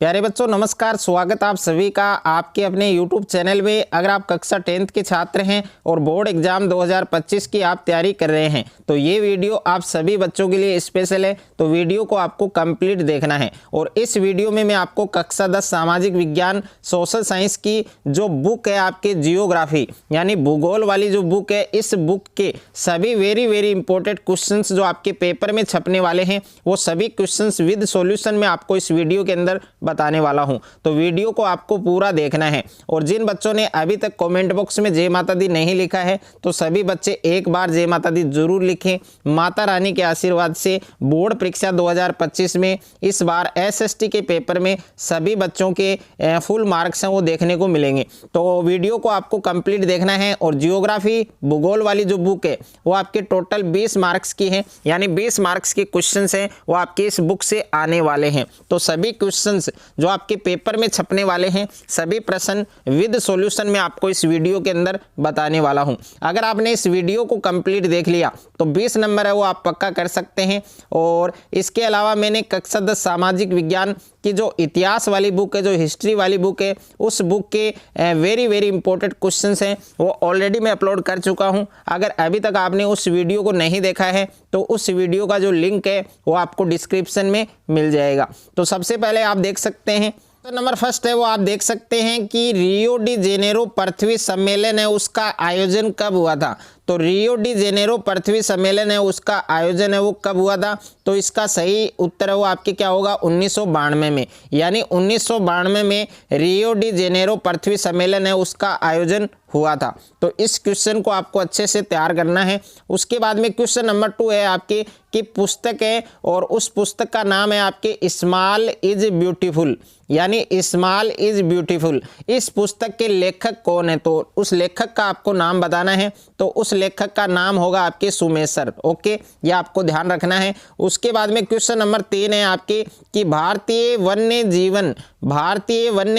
प्यारे बच्चों नमस्कार, स्वागत आप सभी का आपके अपने YouTube चैनल में। अगर आप कक्षा 10th के छात्र हैं और बोर्ड एग्जाम 2025 की आप तैयारी कर रहे हैं तो ये वीडियो आप सभी बच्चों के लिए स्पेशल है। तो वीडियो को आपको कंप्लीट देखना है और इस वीडियो में मैं आपको कक्षा 10 सामाजिक विज्ञान सोशल साइंस की जो बुक है आपके जियोग्राफी यानी भूगोल वाली जो बुक है, इस बुक के सभी वेरी इंपॉर्टेंट क्वेश्चंस जो आपके पेपर में छपने वाले हैं वो सभी क्वेश्चंस विद सॉल्यूशन में आपको इस वीडियो के अंदर बताने वाला हूं। तो वीडियो को आपको पूरा देखना है। और जिन बच्चों ने अभी तक कमेंट बॉक्स में जय माता दी नहीं लिखा है तो सभी बच्चे एक बार जय माता दी जरूर लिखें। माता रानी के आशीर्वाद से बोर्ड परीक्षा 2025 में इस बार एसएसटी के पेपर में सभी बच्चों के फुल मार्क्स हैं वो देखने को मिलेंगे। तो वीडियो को आपको कंप्लीट देखना है। और जियोग्राफी भूगोल वाली जो बुक है वो आपके टोटल 20 मार्क्स की है, यानी 20 मार्क्स के क्वेश्चन हैं वो आपके इस बुक से आने वाले हैं। तो सभी क्वेश्चंस जो आपके पेपर में छपने वाले हैं सभी प्रश्न विद सॉल्यूशन में आपको इस वीडियो के अंदर बताने वाला हूं। अगर आपने इस वीडियो को कंप्लीट देख लिया तो 20 नंबर है वो आप पक्का कर सकते हैं। और इसके अलावा मैंने कक्षा 10 सामाजिक विज्ञान की जो इतिहास वाली बुक है, जो हिस्ट्री वाली बुक है, उस बुक के वेरी इंपॉर्टेंट क्वेश्चंस हैं वो ऑलरेडी मैं अपलोड कर चुका हूं। अगर अभी तक आपने उस वीडियो को नहीं देखा है तो उस वीडियो का जो लिंक है वो आपको डिस्क्रिप्शन में मिल जाएगा। तो सबसे पहले आप देख सकते हैं तो नंबर फर्स्ट है वो आप देख सकते हैं कि रियो डी जेनेरो पृथ्वी सम्मेलन है उसका आयोजन कब हुआ था। तो रियो डी जेनेरो पृथ्वी सम्मेलन है उसका आयोजन है वो कब हुआ था। तो इसका सही उत्तर है वो आपके क्या होगा 1992 में, यानी 1992 में रियो डी जेनेरो पृथ्वी सम्मेलन है उसका आयोजन हुआ था। तो इस क्वेश्चन को आपको अच्छे से तैयार करना है। उसके बाद में क्वेश्चन नंबर 2 है आपकी कि पुस्तक है और उस पुस्तक का नाम है आपके स्मॉल इज ब्यूटीफुल, यानी स्मॉल इज ब्यूटीफुल। इस पुस्तक के लेखक कौन है तो उस लेखक का आपको नाम बताना है। तो उस लेखक का नाम होगा आपके सुमेसर। ओके, ये आपको ध्यान रखना है। उसके बाद में क्वेश्चन नंबर 3 है आपके कि भारतीय वन्य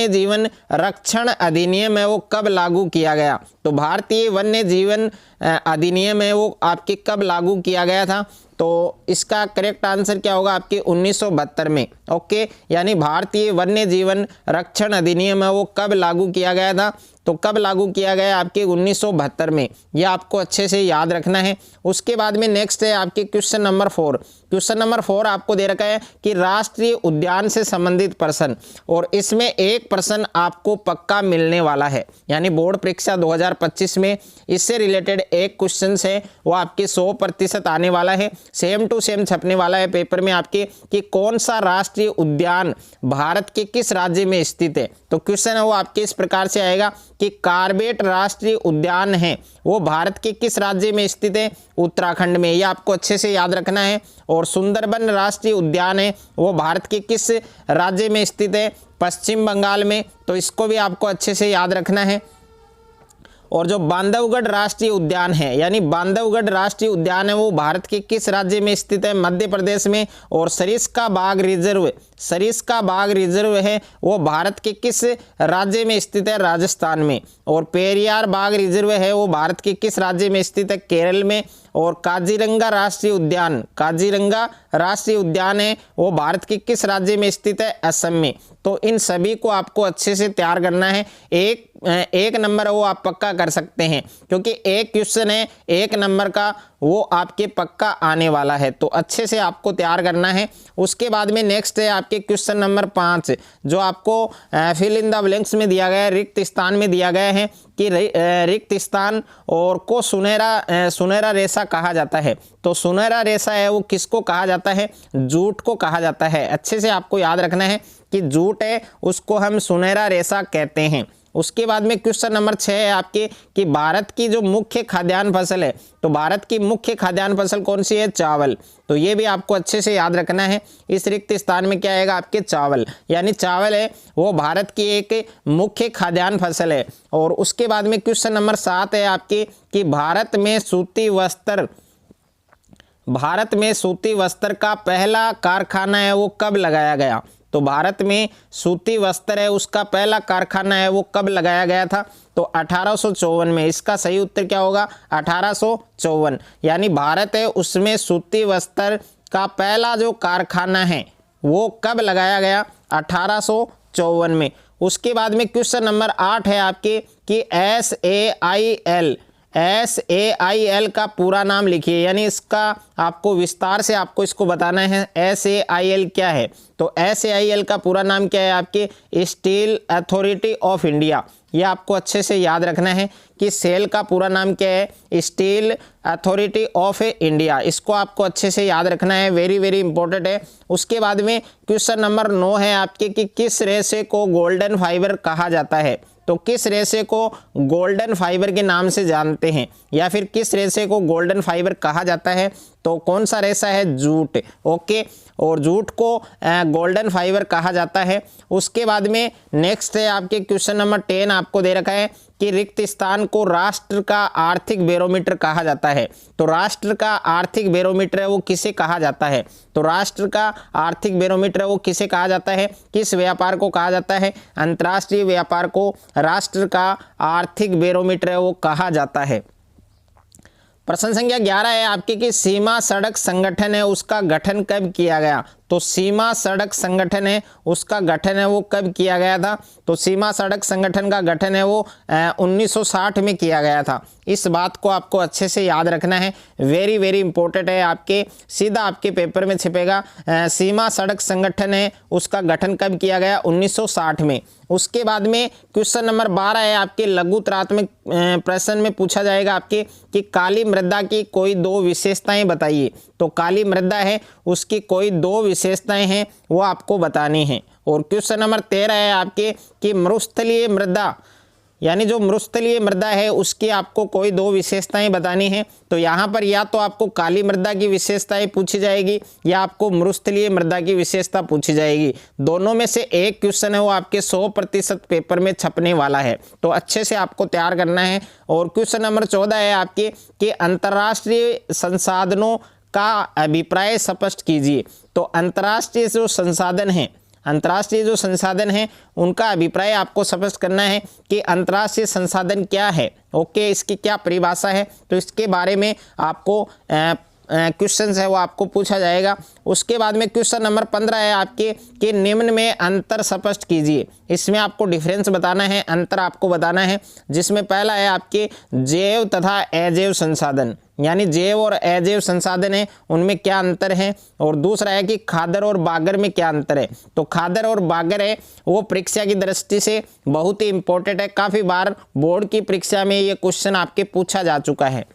जीवन रक्षण अधिनियम है वो कब लागू किया गया। तो भारतीय वन्य जीवन अधिनियम है वो आपके कब लागू किया गया था। तो इसका करेक्ट आंसर क्या होगा आपके 1972 में। ओके, यानी भारतीय वन्य जीवन रक्षण अधिनियम है वो कब लागू किया गया था। तो कब लागू किया गया आपके 1972 में, यह आपको अच्छे से याद रखना है। उसके बाद में नेक्स्ट है आपके क्वेश्चन नंबर 4। क्वेश्चन नंबर 4 आपको दे रखा है कि राष्ट्रीय उद्यान से संबंधित प्रश्न, और इसमें एक प्रश्न आपको पक्का मिलने वाला है, यानी बोर्ड परीक्षा 2025 में इससे रिलेटेड एक क्वेश्चन है वो आपके 100% आने वाला है। सेम टू सेम छपने वाला है पेपर में आपके कि कौन सा राष्ट्रीय उद्यान भारत के किस राज्य में स्थित है। तो क्वेश्चन है वो आपके इस प्रकार से आएगा कि कार्बेट राष्ट्रीय उद्यान है वो भारत के किस राज्य में स्थित है, उत्तराखंड में। यह आपको अच्छे से याद रखना है। और सुंदरबन राष्ट्रीय उद्यान है वो भारत के किस राज्य में स्थित है, पश्चिम बंगाल में। तो इसको भी आपको अच्छे से याद रखना है। और जो बांधवगढ़ राष्ट्रीय उद्यान है, यानी बांधवगढ़ राष्ट्रीय उद्यान है वो भारत के किस राज्य में स्थित है, मध्य प्रदेश में। और सरिस्का बाग रिजर्व है वो भारत के किस राज्य में स्थित है, राजस्थान में। और पेरियार बाग रिजर्व है वो भारत के किस राज्य में स्थित है, केरल में। और काजीरंगा राष्ट्रीय उद्यान है वो भारत के किस राज्य में स्थित है, असम में। तो इन सभी को आपको अच्छे से तैयार करना है। एक नंबर वो आप पक्का कर सकते हैं क्योंकि एक क्वेश्चन है 1 नंबर का वो आपके पक्का आने वाला है। तो अच्छे से आपको तैयार करना है। उसके बाद में नेक्स्ट है आपके क्वेश्चन नंबर 5 जो आपको फिल इन द ब्लैंक्स में दिया गया है, रिक्त स्थान में दिया गया है कि रिक्त स्थान और को सुनहरा रेशा कहा जाता है। तो सुनहरा रेशा है वो किसको कहा जाता है, जूट को कहा जाता है। अच्छे से आपको याद रखना है कि जूट है उसको हम सुनहरा रेशा कहते हैं। उसके बाद में क्वेश्चन नंबर 6 है आपके कि भारत की जो मुख्य खाद्यान्न फसल है, तो भारत की मुख्य खाद्यान्न फसल कौन सी है, चावल। तो ये भी आपको अच्छे से याद रखना है। इस रिक्त स्थान में क्या आएगा आपके चावल, यानी चावल है वो भारत की एक मुख्य खाद्यान्न फसल है। और उसके बाद में क्वेश्चन नंबर 7 है आपके कि भारत में सूती वस्त्र का पहला कारखाना है वो कब लगाया गया। तो भारत में सूती वस्त्र है उसका पहला कारखाना है वो कब लगाया गया था। तो 1854 में। इसका सही उत्तर क्या होगा, 1854। यानी भारत है उसमें सूती वस्त्र का पहला जो कारखाना है वो कब लगाया गया, 1854 में। उसके बाद में क्वेश्चन नंबर 8 है आपके कि SAIL का पूरा नाम लिखिए, यानी इसका आपको विस्तार से आपको इसको बताना है SAIL क्या है। तो SAIL का पूरा नाम क्या है आपके स्टील अथॉरिटी ऑफ इंडिया। ये आपको अच्छे से याद रखना है कि सेल का पूरा नाम क्या है, स्टील अथॉरिटी ऑफ इंडिया। इसको आपको अच्छे से याद रखना है, वेरी वेरी इंपॉर्टेंट है। उसके बाद में क्वेश्चन नंबर 9 है आपके कि किस रेशे को गोल्डन फाइबर कहा जाता है। तो किस रेशे को गोल्डन फाइबर के नाम से जानते हैं, या फिर किस रेशे को गोल्डन फाइबर कहा जाता है, तो कौन सा रेशा है, जूट। ओके, और जूट को गोल्डन फाइबर कहा जाता है। उसके बाद में नेक्स्ट है आपके क्वेश्चन नंबर 10 आपको दे रखा है कि रिक्त स्थान को राष्ट्र का आर्थिक बैरोमीटर कहा जाता है। तो राष्ट्र का आर्थिक बैरोमीटर है वो किसे कहा जाता है, तो राष्ट्र का आर्थिक बैरोमीटर है वो किसे कहा जाता है, किस व्यापार को कहा जाता है, अंतर्राष्ट्रीय व्यापार को राष्ट्र का आर्थिक बैरोमीटर है वो कहा जाता है। प्रश्न संख्या 11 है आपके कि सीमा सड़क संगठन है उसका गठन कब किया गया। तो सीमा सड़क संगठन है उसका गठन है वो कब किया गया था, तो सीमा सड़क संगठन का गठन है वो 1960 में किया गया था। इस बात को आपको अच्छे से याद रखना है, वेरी वेरी इंपॉर्टेंट है, आपके सीधा आपके पेपर में छिपेगा। सीमा सड़क संगठन है उसका गठन कब किया गया, 1960 में। उसके बाद में क्वेश्चन नंबर 12 है आपके लघुतरात्मक प्रश्न में पूछा जाएगा आपके कि काली मृदा की कोई 2 विशेषताएं बताइए। तो काली मृदा है उसकी कोई 2 विशेषताएं हैं वो आपको बतानी है। और क्वेश्चन नंबर 13 है आपके कि मरुस्थलीय मृदा, यानी जो मरुस्थलीय मृदा है उसकी आपको कोई 2 विशेषताएं बतानी है। तो यहाँ पर या तो आपको काली मृदा की विशेषताएं पूछी जाएगी या आपको मरुस्थलीय मृदा की विशेषता पूछी जाएगी। दोनों में से एक क्वेश्चन है वो आपके 100% पेपर में छपने वाला है, तो अच्छे से आपको तैयार करना है। और क्वेश्चन नंबर 14 है आपके कि अंतर्राष्ट्रीय संसाधनों का अभिप्राय स्पष्ट कीजिए। तो अंतर्राष्ट्रीय जो संसाधन हैं उनका अभिप्राय आपको स्पष्ट करना है कि अंतर्राष्ट्रीय संसाधन क्या है। ओके, इसकी क्या परिभाषा है, तो इसके बारे में आपको क्वेश्चन है वो आपको पूछा जाएगा। उसके बाद में क्वेश्चन नंबर 15 है आपके कि निम्न में अंतर स्पष्ट कीजिए। इसमें आपको डिफरेंस बताना है, अंतर आपको बताना है, जिसमें पहला है आपके जैव तथा अजैव संसाधन, यानी जैव और अजैव संसाधन है उनमें क्या अंतर है। और दूसरा है कि खादर और बागर में क्या अंतर है। तो खादर और बागर है वो परीक्षा की दृष्टि से बहुत ही इंपॉर्टेंट है, काफ़ी बार बोर्ड की परीक्षा में ये क्वेश्चन आपके पूछा जा चुका है।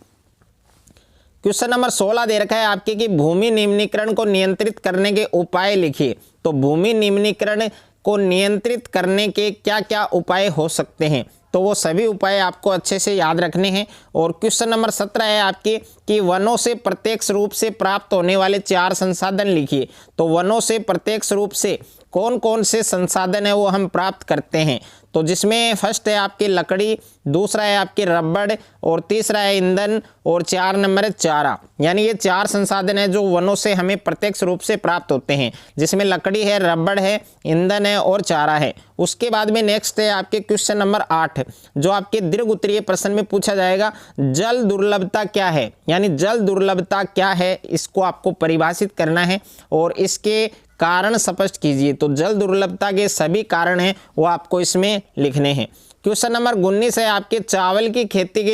क्वेश्चन नंबर 16 दे रखा है आपके कि भूमि निम्नीकरण को नियंत्रित करने के उपाय लिखिए। तो भूमि निम्नीकरण को नियंत्रित करने के क्या क्या उपाय हो सकते हैं, तो वो सभी उपाय आपको अच्छे से याद रखने हैं। और क्वेश्चन नंबर 17 है आपके कि वनों से प्रत्यक्ष रूप से प्राप्त होने वाले 4 संसाधन लिखिए। तो वनों से प्रत्यक्ष रूप से कौन कौन से संसाधन है वो हम प्राप्त करते हैं, तो जिसमें फर्स्ट है आपकी लकड़ी, दूसरा है आपके रबड़, और तीसरा है ईंधन, और 4 नंबर है चारा। यानी ये 4 संसाधन है जो वनों से हमें प्रत्यक्ष रूप से प्राप्त होते हैं, जिसमें लकड़ी है, रबड़ है, ईंधन है और चारा है। उसके बाद में नेक्स्ट है आपके क्वेश्चन नंबर 8 जो आपके दीर्घ उत्तरीय प्रश्न में पूछा जाएगा, जल दुर्लभता क्या है, यानी जल दुर्लभता क्या है इसको आपको परिभाषित करना है और इसके कारण स्पष्ट कीजिए। तो जल दुर्लभता के सभी कारण हैं वो आपको इसमें लिखने हैं। क्वेश्चन नंबर 19 है आपके चावल की खेती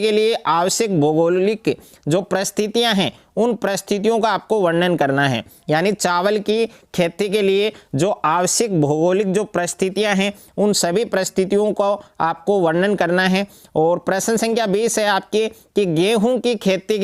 के लिए आवश्यक भौगोलिक जो परिस्थितियां हैं उन परिस्थितियों का आपको वर्णन करना है। यानी चावल की खेती के लिए जो आवश्यक भौगोलिक जो परिस्थितियां हैं उन सभी परिस्थितियों को आपको वर्णन करना है। और प्रश्न संख्या 20 है आपके कि गेहूं की खेती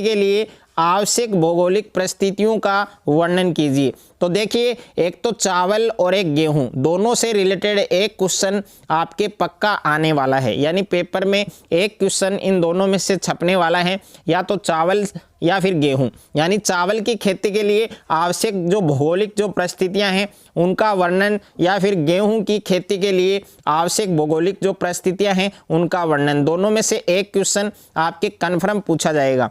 के लिए आवश्यक भौगोलिक परिस्थितियों का वर्णन कीजिए। तो देखिए, एक तो चावल और एक गेहूं दोनों से रिलेटेड एक क्वेश्चन आपके पक्का आने वाला है, यानी पेपर में एक क्वेश्चन इन दोनों में से छपने वाला है, या तो चावल या फिर गेहूं। यानी चावल की खेती के लिए आवश्यक जो भौगोलिक जो परिस्थितियां हैं उनका वर्णन, या फिर गेहूं की खेती के लिए आवश्यक भौगोलिक जो परिस्थितियां हैं उनका वर्णन, दोनों में से एक क्वेश्चन आपके कन्फर्म पूछा जाएगा।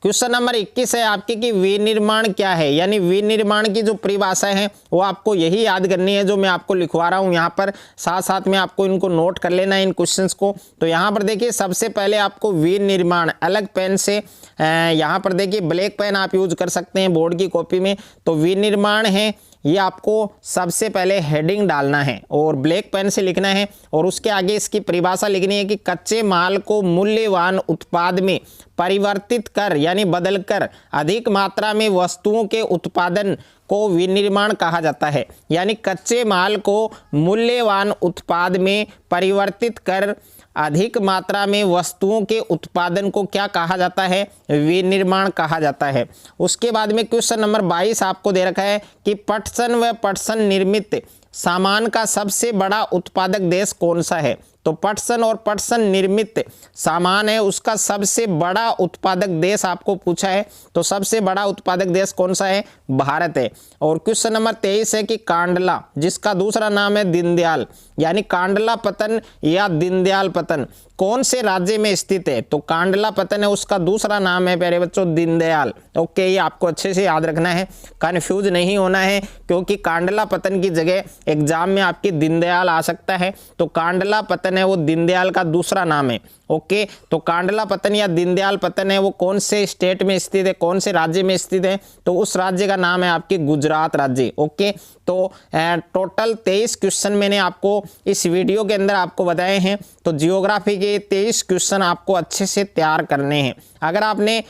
क्वेश्चन नंबर 21 है आपके कि विनिर्माण क्या है, यानी विनिर्माण की जो परिभाषा है वो आपको यही याद करनी है जो मैं आपको लिखवा रहा हूँ यहाँ पर, साथ साथ में आपको इनको नोट कर लेना है इन क्वेश्चंस को। तो यहाँ पर देखिए सबसे पहले आपको विनिर्माण अलग पेन से, यहाँ पर देखिए ब्लैक पेन आप यूज कर सकते हैं बोर्ड की कॉपी में। तो विनिर्माण है ये आपको सबसे पहले हेडिंग डालना है और ब्लैक पेन से लिखना है और उसके आगे इसकी परिभाषा लिखनी है कि कच्चे माल को मूल्यवान उत्पाद में परिवर्तित कर यानी बदल कर अधिक मात्रा में वस्तुओं के उत्पादन को विनिर्माण कहा जाता है। यानी कच्चे माल को मूल्यवान उत्पाद में परिवर्तित कर अधिक मात्रा में वस्तुओं के उत्पादन को क्या कहा जाता है, विनिर्माण कहा जाता है। उसके बाद में क्वेश्चन नंबर 22 आपको दे रखा है कि पटसन व पटसन निर्मित सामान का सबसे बड़ा उत्पादक देश कौन सा है। तो पटसन और पटसन निर्मित सामान है उसका सबसे बड़ा उत्पादक देश आपको पूछा है, तो सबसे बड़ा उत्पादक देश कौन सा है, भारत है। और क्वेश्चन नंबर 23 है कि कांडला जिसका दूसरा नाम है दीनदयाल, यानी कांडला पतन या दीनदयाल पतन कौन से राज्य में स्थित है। तो कांडला पतन है उसका दूसरा नाम है प्यारे बच्चों दीनदयाल। ओके, ये आपको अच्छे से याद रखना है, कंफ्यूज नहीं होना है, क्योंकि कांडला पतन की जगह एग्जाम में आपकी दीनदयाल आ सकता है। तो कांडला पतन है वो दीनदयाल का दूसरा नाम है। ओके, तो कांडला पतन या दीनदयाल पतन है वो कौन से स्टेट में स्थित है, कौन से राज्य में स्थित है, तो उस राज्य का नाम है आपके गुजरात राज्य। ओके, तो टोटल 23 क्वेश्चन मैंने आपको इस वीडियो के अंदर आपको बताए हैं। तो जियोग्राफी के 23 क्वेश्चन आपको अच्छे से तैयार करने हैं। अगर आपने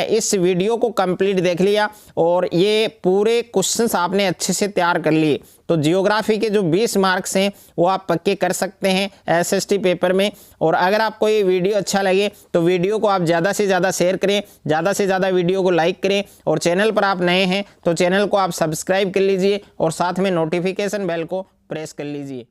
इस वीडियो को कंप्लीट देख लिया और ये पूरे क्वेश्चंस आपने अच्छे से तैयार कर लिए तो जियोग्राफी के जो 20 मार्क्स हैं वो आप पक्के कर सकते हैं एसएसटी पेपर में। और अगर आपको ये वीडियो अच्छा लगे तो वीडियो को आप ज़्यादा से ज़्यादा शेयर करें, ज़्यादा से ज़्यादा वीडियो को लाइक करें, और चैनल पर आप नए हैं तो चैनल को आप सब्सक्राइब कर लीजिए और साथ में नोटिफिकेशन बेल को प्रेस कर लीजिए।